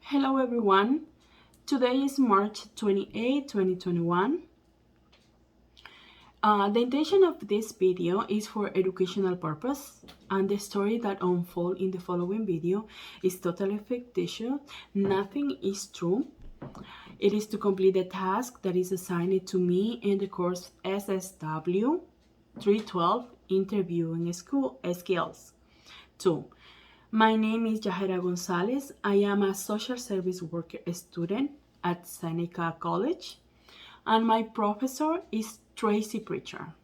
Hello everyone. Today is March 28, 2021. The intention of this video is for educational purpose, and the story that unfolds in the following video is totally fictitious. Nothing is true. It is to complete the task that is assigned to me in the course SSW 312 Interviewing Skills 2. My name is Yajaira Gonzalez. I am a social service worker student at Seneca College, and my professor is Tracy Preacher.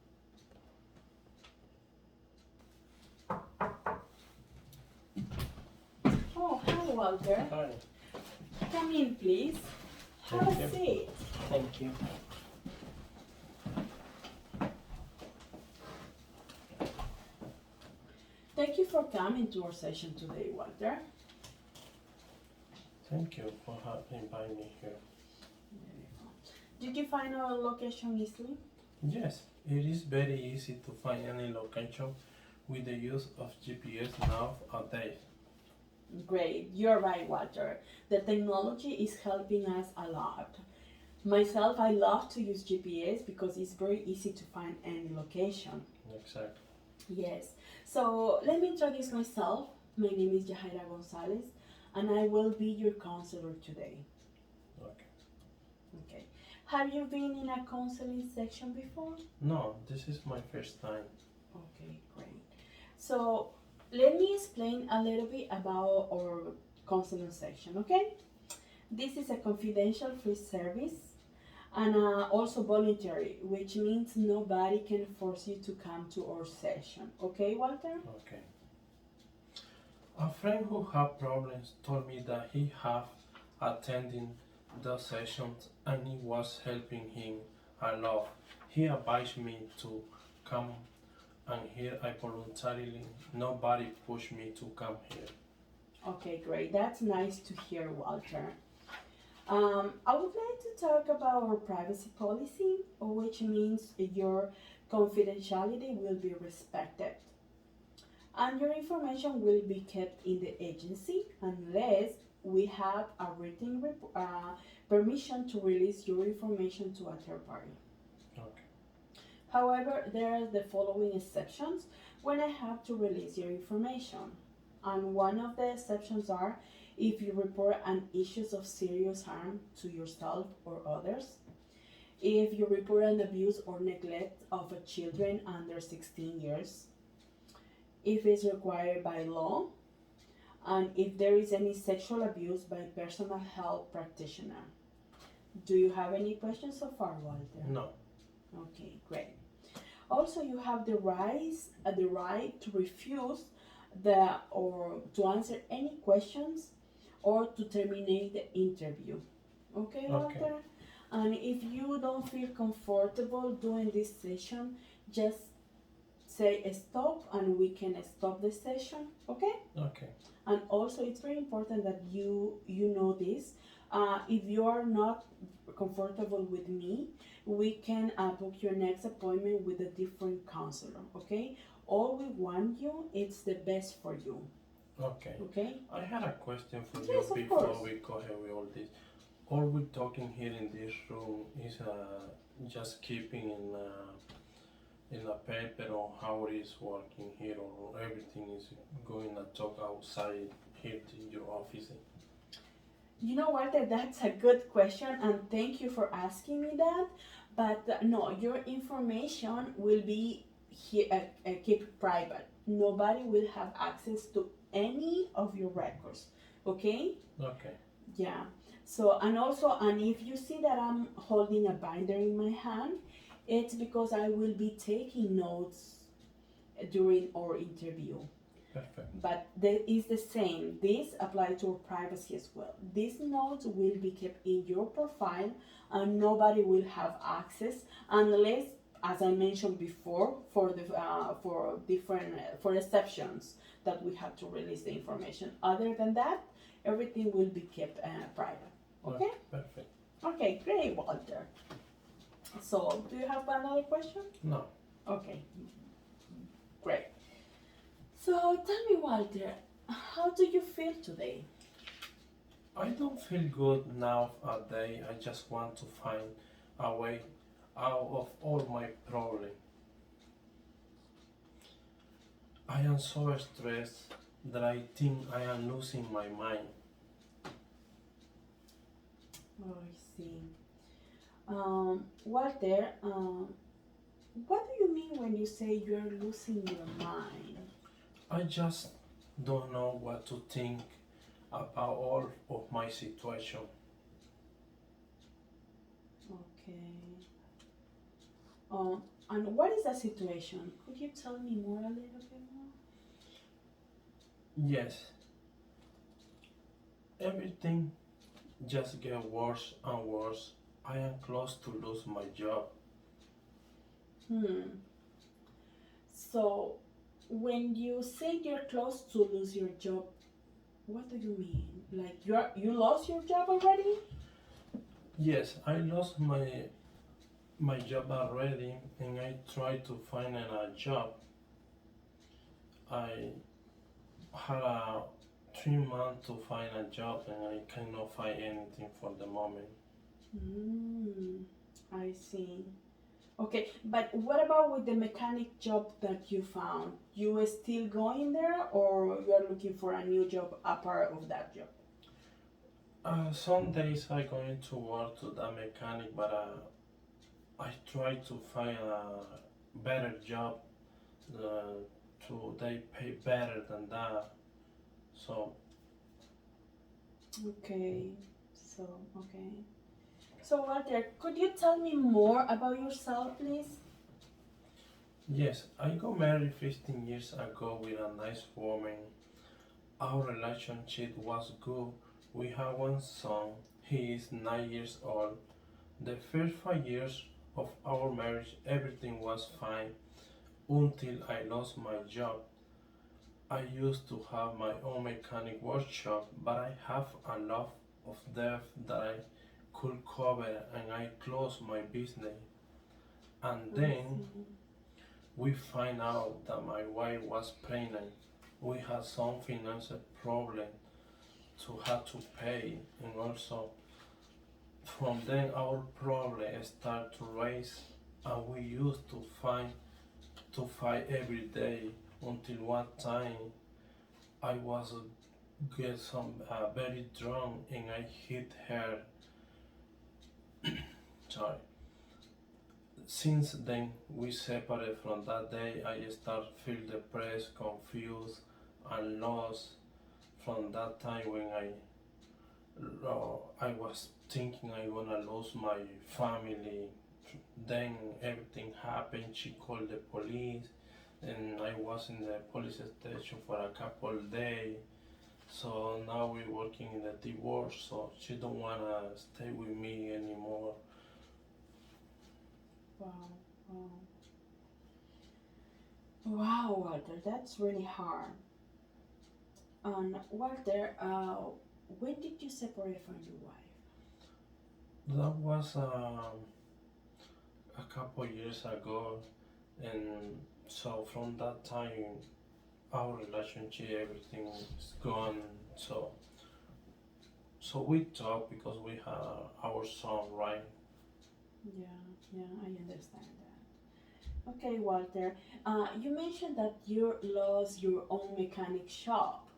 Oh, hi, Walter. Hi. Come in, please. Have Thank a you. seat. Thank you. Thank you for coming to our session today, Walter. Thank you for inviting me here. Did you find our location easily? Yes, it is very easy to find any location with the use of GPS nowadays. Great, you're right, Walter. The technology is helping us a lot. Myself, I love to use GPS because it's very easy to find any location. Exactly. Yes, so let me introduce myself. My name is Yajaira Gonzalez, and I will be your counselor today. Okay. Okay. Have you been in a counseling section before? No, this is my first time. Okay, great. So let me explain a little bit about our counseling section, okay? This is a confidential free service and also voluntary, which means nobody can force you to come to our session. Okay, Walter? Okay. A friend who had problems told me that he have attending the sessions and it was helping him a lot. He advised me to come, and here I voluntarily, nobody pushed me to come here. Okay, great. That's nice to hear, Walter. I would like to talk about our privacy policy, which means your confidentiality will be respected. And your information will be kept in the agency unless we have a written permission to release your information to a third party. Okay. However, there are the following exceptions when I have to release your information. And one of the exceptions are if you report an issues of serious harm to yourself or others, if you report an abuse or neglect of a children under 16 years, if it's required by law, and if there is any sexual abuse by personal health practitioner. Do you have any questions so far, Walter? No. Okay, great. Also, you have the right to refuse or to answer any questions or to terminate the interview. Okay, Walter? Okay. And if you don't feel comfortable doing this session, just say stop and we can stop the session, okay? Okay. And also it's very important that you know this. If you are not comfortable with me, we can book your next appointment with a different counselor, okay? All we want you, it's the best for you. Okay. Okay? I had a question for Yes, you of before course. we go ahead with all this. All we're talking here in this room is just keeping in a paper on how it is working here, or everything is going to talk outside here in your office. You know what? That's a good question, and thank you for asking me that. But no, your information will be kept private. Nobody will have access to any of your records. Okay? Okay. Yeah. So, and also, and if you see that I'm holding a binder in my hand, it's because I will be taking notes during our interview. Perfect. But that is the same. This applies to our privacy as well. These notes will be kept in your profile and nobody will have access unless, as I mentioned before, for the for different for exceptions that we have to release the information. Other than that, everything will be kept private. Okay? Perfect. Okay, great, Walter. So, do you have another question? No. Okay, great. So, tell me, Walter, how do you feel today? I don't feel good now a day. I just want to find a way out of all my problems. I am so stressed that I think I am losing my mind. Oh, I see. Walter, what do you mean when you say you're losing your mind? I just don't know what to think about all of my situation. Okay. And what is the situation? Could you tell me more a little bit more? Yes, everything just get worse and worse. I am close to lose my job. Hmm. So, when you say you're close to lose your job, what do you mean? Like you lost your job already? Yes, I lost my job already and I tried to find a job. I had a 3 months to find a job and I cannot find anything for the moment. Hmm. I see. Okay, but what about with the mechanic job that you found? You are still going there, or you are looking for a new job apart of that job? Some days I go into work to the mechanic, but I try to find a better job. Uh, to they pay better than that. So Okay, so okay. So Walter, could you tell me more about yourself, please? yes, I got married 15 years ago with a nice woman. Our relationship was good. We have one son. He is 9 years old. The first 5 years of our marriage, everything was fine until I lost my job. I used to have my own mechanic workshop, but I have a lot of debt that I could cover and I closed my business. And I then see. we find out that my wife was pregnant. We had some financial problem to have to pay and also from then our problem start to raise and we used to fight every day until one time I was get some very drunk and I hit her. Sorry. Since then we separated. From that day I start feel depressed, confused and lost. From that time when I was thinking I gonna lose my family. Then everything happened. She called the police, and I was in the police station for a couple days. So now we're working in the divorce. So she don't wanna stay with me anymore. Wow, wow, wow, Walter, that's really hard. And Walter, when did you separate from your wife? That was a couple years ago, and so from that time our relationship everything is gone. So we talk because we have our son, right? Yeah, yeah, I understand that. Okay, Walter, you mentioned that you lost your own mechanic shop.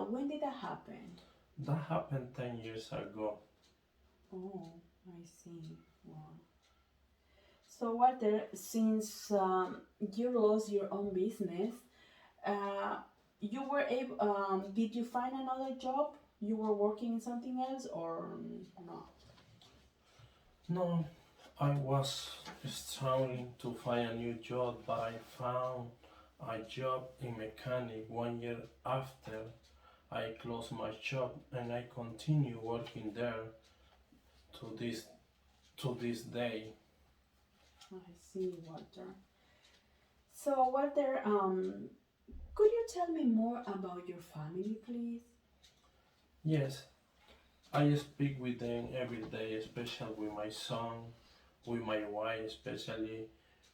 When did that happen? That happened 10 years ago. Oh, I see. Wow. So, Walter, since you lost your own business, uh, you were able. Did you find another job? You were working in something else, or no? No, I was struggling to find a new job, but I found a job in mechanic 1 year after I closed my shop, and I continue working there to this day. I see, Walter. So, Walter, could you tell me more about your family, please? Yes, I speak with them every day, especially with my son, with my wife, especially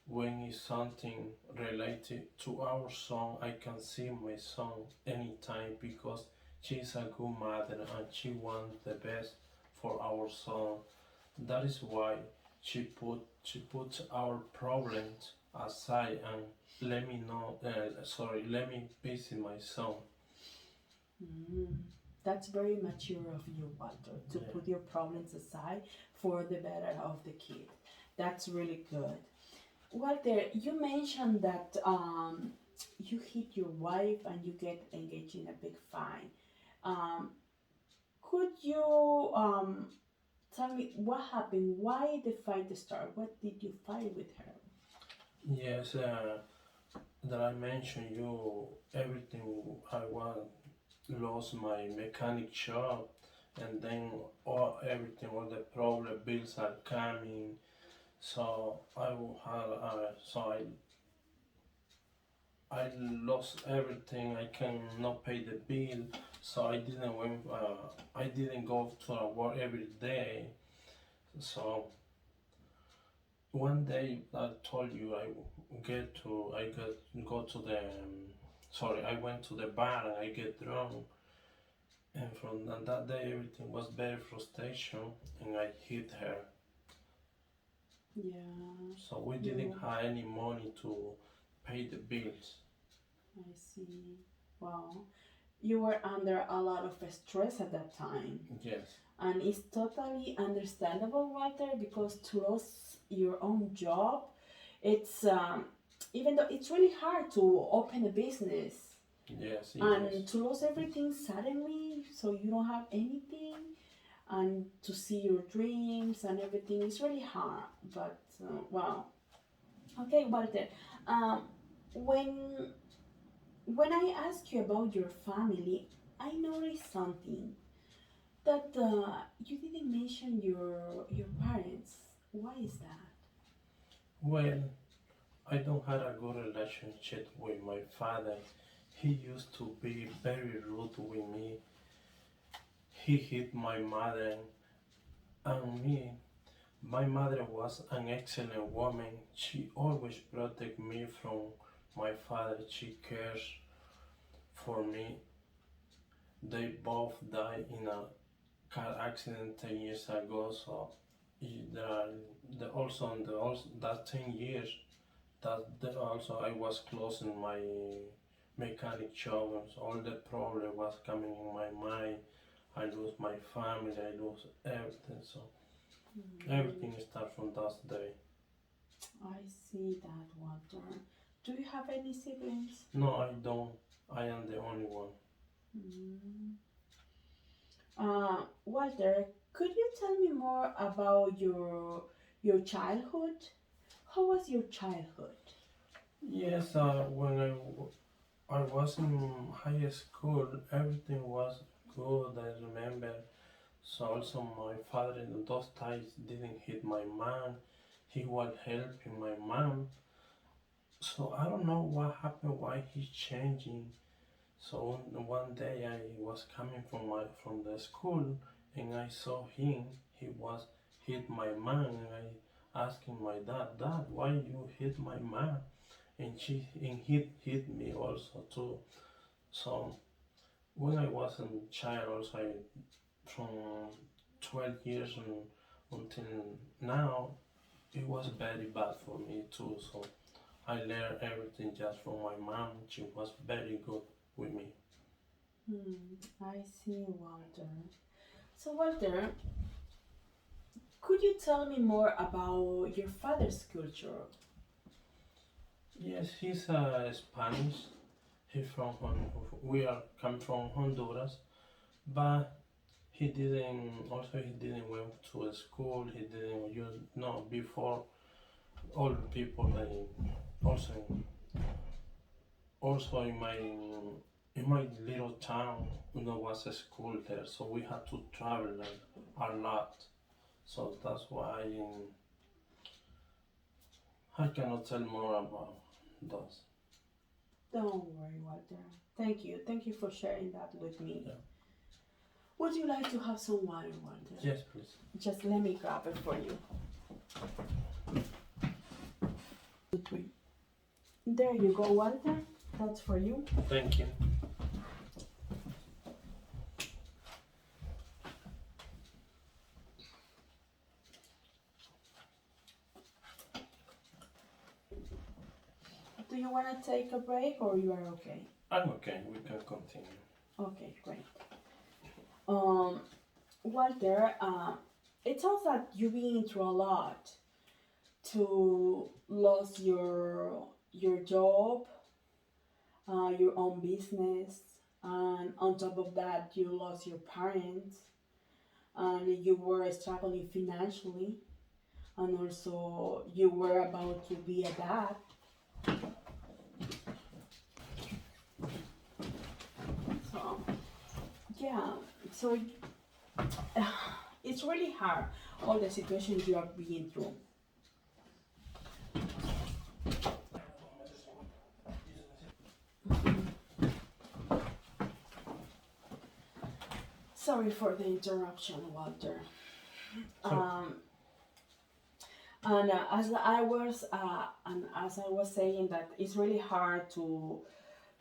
when it's something related to our son. I can see my son anytime because She's a good mother and she wants the best for our son. That is why she puts our problems aside and let me visit my son. Mm. That's very mature of you, Walter, to Yeah. put your problems aside for the better of the kid. That's really good. Walter, you mentioned that you hit your wife and you get engaged in a big fight. Um, could you tell me what happened? Why the fight started? What did you fight with her? Yes, that I mentioned you everything I want lost my mechanic shop and then all the problem bills are coming, so I lost everything. I cannot pay the bill, so I didn't go to work every day. So one day I told you I get go to the I went to the bar and I get drunk. And from that day, everything was very frustration, and I hit her. Yeah, So we didn't you. have any money to pay the bills. I see. Wow. You were under a lot of stress at that time. Yes, And it's totally understandable, Walter, because to lose your own job, it's even though it's really hard to open a business yes, it is. and to lose everything suddenly, so you don't have anything, and to see your dreams and everything is really hard. But wow. Okay, Walter. Um, when I ask you about your family, I noticed something that you didn't mention your parents. Why is that? Well, I don't have a good relationship with my father. He used to be very rude with me. He hit my mother and me. My mother was an excellent woman. She always protected me from my father. She cares for me. They both died in a car accident 10 years ago. So also in that 10 years, also I was closing my mechanic shop. And so all the problem was coming in my mind. I lose my family. I lose everything. So everything starts from that day. I see that, Walter. Do you have any siblings? No, I don't. I am the only one. Mm. Walter, could you tell me more about your childhood? How was your childhood? Yes, when I was in high school, everything was good. I remember. So also my father in those times didn't hit my mom. He was helping my mom. So I don't know what happened, why he's changing. So one day I was coming from the school and I saw him. He was hit my mom and I asking my dad, why you hit my mom? And he hit me also too. So when I was a child, also from 12 years until now, it was very bad for me too. So I learned everything just from my mom. She was very good with me. I see, Walter. So, Walter, could you tell me more about your father's culture? Yes, he's Spanish. He's from we are come from Honduras, but he didn't went to a school. He didn't use no before all people that also also in my little town there was a school there, so we had to travel like, a lot. So that's why I cannot tell more about those. Don't worry, Walter. Thank you. Thank you for sharing that with me. Yeah. Would you like to have some water, Walter? Yes, please. Just let me grab it for you. 2, 3. There you go, Walter. That's for you. Thank you. do you want to take a break or you are okay? I'm okay, we can continue. Okay, great. Um, Walter, it sounds like you've been through a lot to lose your job, your own business, and on top of that, you lost your parents, and you were struggling financially, and also you were about to be a dad. So yeah, so it's really hard all the situations you are being through. Sorry for the interruption, Walter. So, Um, and as I was saying, that it's really hard to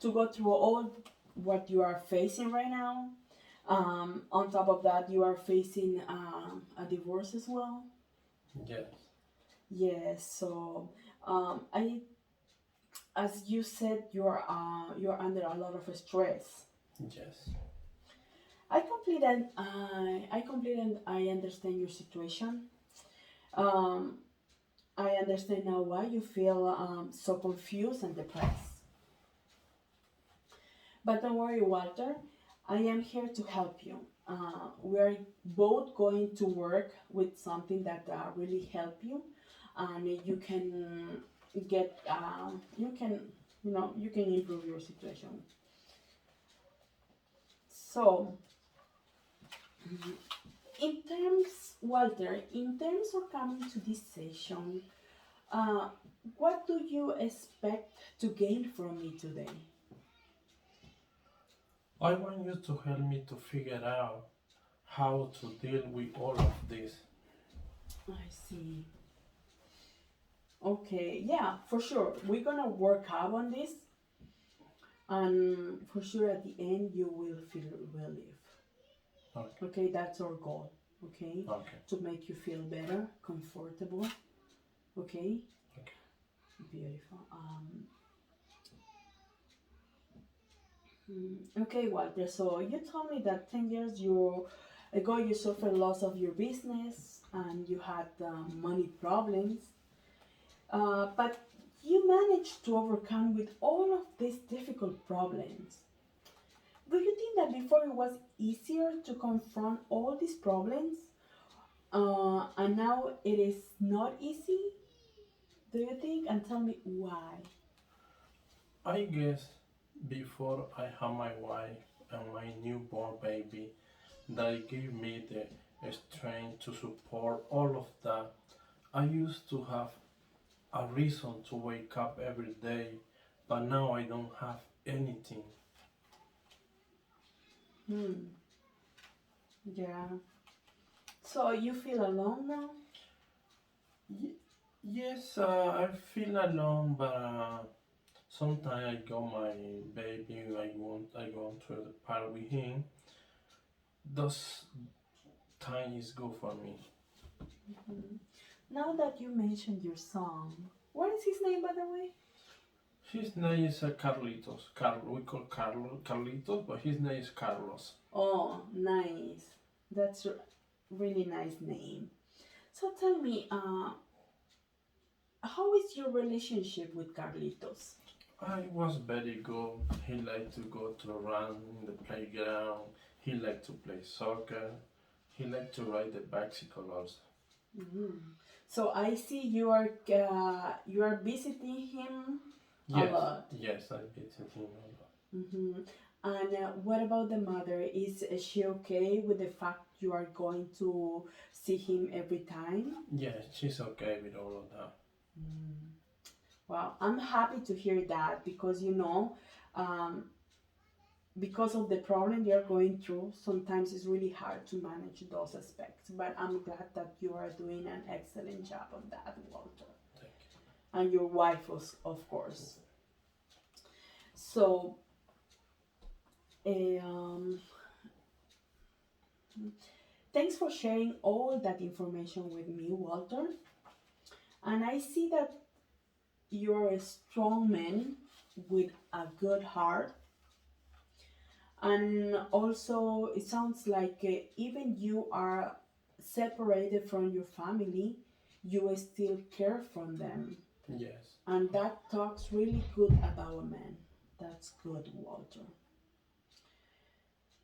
go through all what you are facing right now. On top of that, you are facing a divorce as well. yes, Yes. So I, as you said, you're under a lot of stress. yes. I completely, I understand your situation. Um, I understand now why you feel so confused and depressed. But don't worry, Walter. I am here to help you. We're both going to work with something that really help you, and you can get you can you can improve your situation. So, in terms, Walter, in terms of coming to this session, uh, what do you expect to gain from me today? I want you to help me to figure out how to deal with all of this. I see. Okay, yeah, for sure. We're gonna work out on this, and for sure at the end you will feel relief. Okay, Okay, that's our goal. Okay, okay, to make you feel better, comfortable. Okay, okay. beautiful. Okay, Walter. So you told me that 10 years ago you suffered loss of your business and you had money problems. But you managed to overcome with all of these difficult problems. Do you think that before it was easier to confront all these problems, and now it is not easy? Do you think? And tell me why. I guess before I had my wife and my newborn baby, that gave me the strength to support all of that. I used to have a reason to wake up every day, but now I don't have anything. Hmm. Yeah. So you feel alone now? Y- yes, I feel alone, but sometimes I got my baby. I want to the park with him. Those time is good for me. Mhm. Now that you mentioned your son, what is his name, by the way? His name is Carlitos. We call Carlitos, but his name is Carlos. Oh, nice. That's a really nice name. So tell me, how is your relationship with Carlitos? I was very good. He liked to go to run in the playground. He liked to play soccer. He liked to ride the bicycle also. Mhm. So I see you are visiting him a Yes, lot. yes, I visited him a lot. Hmm. And what about the mother? Is she okay with the fact you are going to see him every time? Yeah, she's okay with all of that. Mm. Wow, I'm happy to hear that because um, because of the problem you're going through, sometimes it's really hard to manage those aspects. But I'm glad that you are doing an excellent job on that, Walter, Thank and your wife, was, of course. So, um, thanks for sharing all that information with me, Walter. And I see that you're a strong man with a good heart, and also it sounds like even you are separated from your family, you still care for them, Yes. and that talks really good about a man. That's good, Walter.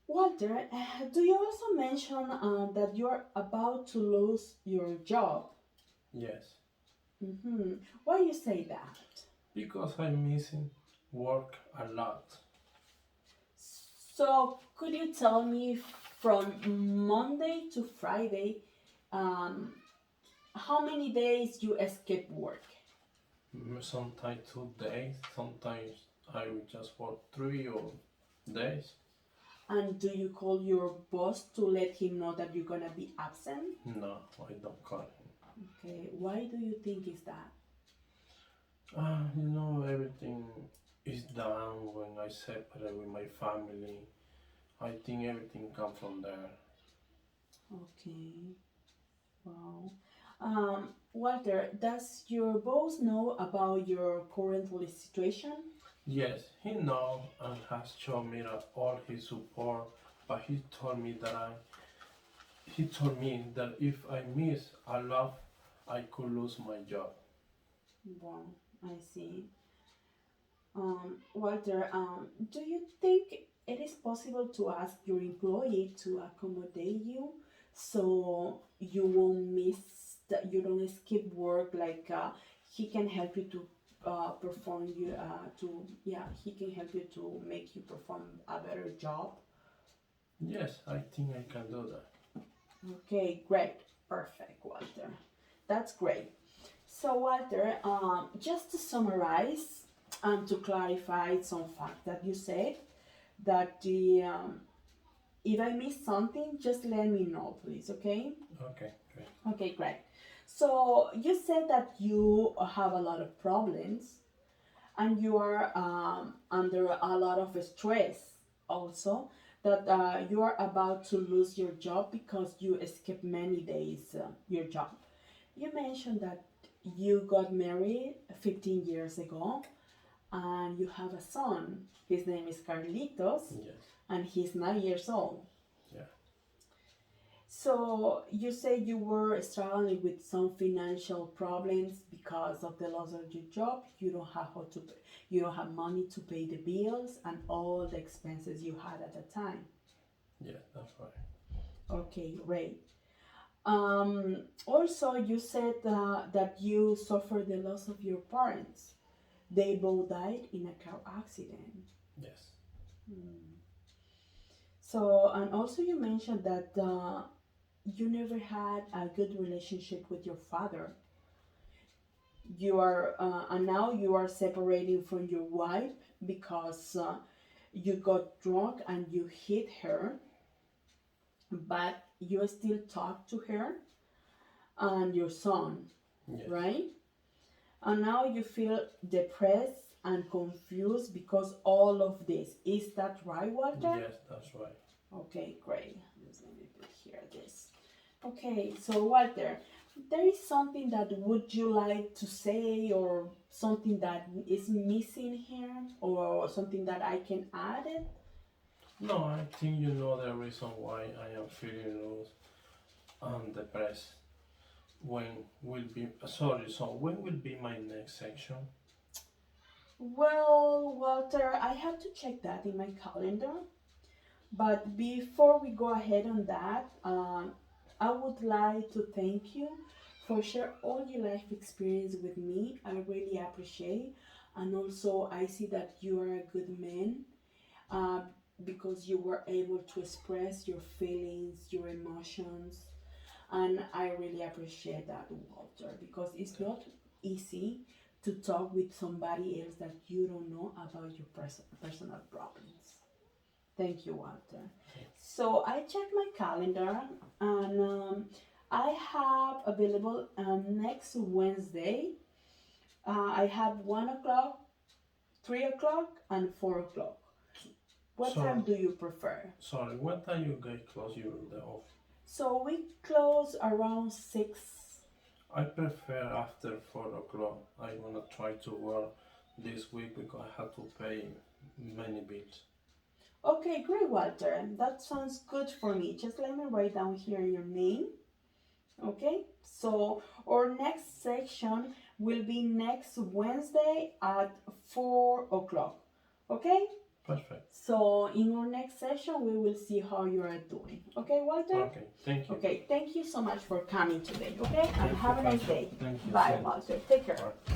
Walter, do you also mention that you're about to lose your job? Yes. Why you say that? Because I'm missing work a lot. So, could you tell me from Monday to Friday, um, how many days you escape work? Sometimes 2 days, sometimes I will just work 3 or days. And do you call your boss to let him know that you're gonna be absent? No, I don't call him. Okay, why do you think is that? Everything is done when I separate with my family. I think everything comes from there. Okay, wow. Walter, does your boss know about your current situation? Yes, he knows and has shown me all his support, but he told me that if I miss a lot, I could lose my job. Wow, I see. Walter, do you think it is possible to ask your employee to accommodate you so you won't miss that you don't skip work? Like he can help you to perform you to yeah he can help you to make you perform a better job. Yes, I think I can do that. Okay, great, perfect, Walter. That's great. So, Walter, just to summarize and to clarify some facts that you said, that if I miss something, just let me know, please, okay? Okay, great. Okay, great. So, you said that you have a lot of problems and you are under a lot of stress also, that you are about to lose your job because you skipped many days your job. You mentioned that you got married 15 years ago and you have a son. His name is Carlitos Yes, and he's 9 years old. yeah. So you say you were struggling with some financial problems because of the loss of your job. You don't have how to pay, you don't have money to pay the bills and all the expenses you had at the time. Yeah, that's right. Okay, great. Also, you said that you suffered the loss of your parents. They both died in a car accident. Yes. So, and also you mentioned that you never had a good relationship with your father. You are, and now you are separating from your wife because you got drunk and you hit her, but you still talk to her and your son, Yes. right? And now you feel depressed and confused because all of this. Is that right, Walter? Yes, that's right. Okay, great. Just let me put here this. Okay, so Walter, there is something that would you like to say or something that is missing here or something that I can add it? No, I think you know the reason why I am feeling loose and depressed. When will be my next section? Well, Walter, I have to check that in my calendar. But before we go ahead on that, I would like to thank you for share all your life experience with me. I really appreciate, and also I see that you are a good man uh, because you were able to express your feelings, your emotions, and I really appreciate that, Walter, because it's not easy to talk with somebody else that you don't know about your personal problems. Thank you, Walter. So I checked my calendar and I have available next Wednesday. I have 1 o'clock, 3 o'clock, and 4 o'clock. What So, time do you prefer? sorry, what time you guys close the office? So we close around 6. I prefer after 4 o'clock. I'm gonna try to work this week because I have to pay many bills. Okay, great, Walter. That sounds good for me. Just let me write down here your name. Okay, so our next section will be next Wednesday at 4 o'clock. Okay? Perfect. So in our next session, we will see how you are doing. Okay, Walter? Okay, thank you. Okay, thank you so much for coming today. Okay, and Thank have you, a nice Francia. day. Thank you. Bye, Same. Walter. Take care. Bye.